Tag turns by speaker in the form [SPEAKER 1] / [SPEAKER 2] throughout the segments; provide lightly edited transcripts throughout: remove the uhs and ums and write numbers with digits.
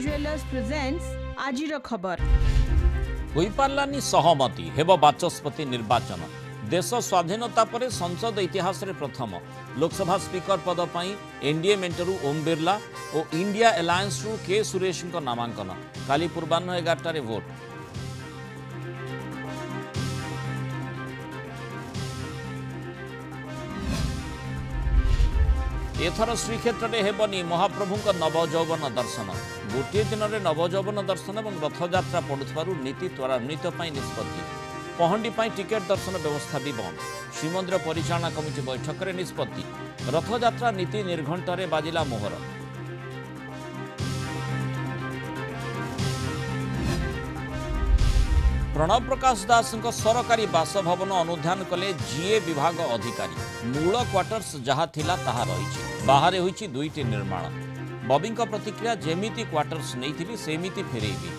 [SPEAKER 1] Jewellers presents आजिर खबर
[SPEAKER 2] होई पार्लानी सहमति हेब बाचस्पति निर्वाचन देश स्वाधीनता पर संसद इतिहास रे प्रथम लोकसभा स्पीकर पद पर एनडीए मेंटरू ओम बिरला और इंडिया अलायंस रु के सुरेश नामांकन काली पूर्वाह्न 11 भोट एथर श्रीक्षेत्र में हेबनी महाप्रभु नवजौवन दर्शन गोटे दिन में नवजौवन दर्शन और रथयात्रा पड़ुवर नीति त्वरान्वित निष्पत्ति पहंडी टिकेट दर्शन व्यवस्था भी बंद श्रीमंदिर परिचालना कमिटी बैठक में निष्पत्ति रथयात्रा नीति निर्घंटे बाजिला मोहर प्रणव प्रकाश दास सरकारी बासभवन अनुधान कले जीए विभाग अधिकारी मूल क्वार्टर्स जहाँ थिला ताहा रही बाहर होईची दुईटी निर्माण बबी प्रतिक्रिया जेमिति क्वार्टर्स नहीं सेमिति फेरेबी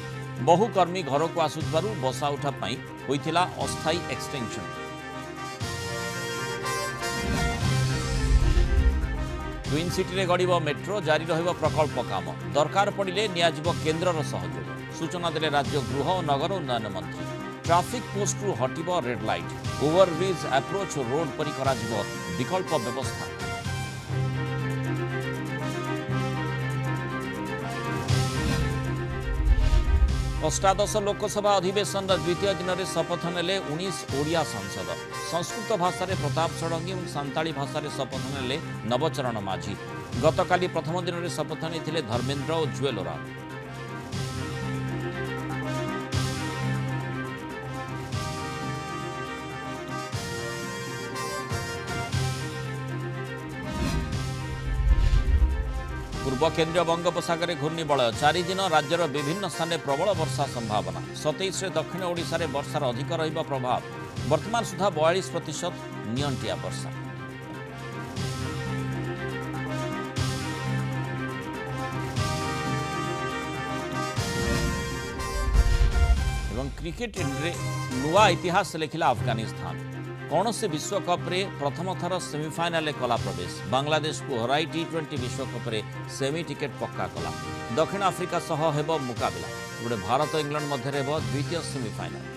[SPEAKER 2] बहु कर्मी घर को आसुथिबारु बसा उठा पाई होइथिला अस्थायी एक्सटेंशन ट्विन सिटी रे गड़िब मेट्रो जारी रहिब प्रकल्प काम दरकार पड़िले नियाजिब केन्द्रर सहयोग सूचना देले राज्य गृह और नगर उन्नयन मंत्री ट्राफिक पोस्ट रु हटिब red light overbridge approach road परि कराजिब विकल्प व्यवस्था अष्टादश लोकसभा अधिवेशन द्वितीय दिन में शपथ नेले 19 ओडिया सांसद संस्कृत भाषा प्रताप षडंगी और सांताली भाषा शपथ नेले नवचरण माझी गतकाली प्रथम दिन में शपथ नहीं धर्मेन्द्र और जुएल ओराम पूर्व केन्द्रीय बंगोपसागर घूर्णिबलय 4 दिन राज्यर विभिन्न स्थान में प्रबल वर्षा संभावना 27 दक्षिण ओडिशा रे वर्षार अधिक रहिबा प्रभाव वर्तमान सुधा 42% नियंटिया वर्षा एवं क्रिकेट रे नुआ इतिहास लिखिला अफगानिस्तान कौन से विश्वकप रे प्रथम थर सेमिफाइनाल कला प्रवेश बांग्लादेश को हराई T20 विश्वकप रे सेमी टिकेट पक्का कला दक्षिण आफ्रिका सह हेब मुकाबला गोटे भारत इंग्लैंड मध्य द्वितीय सेमिफाइनाल।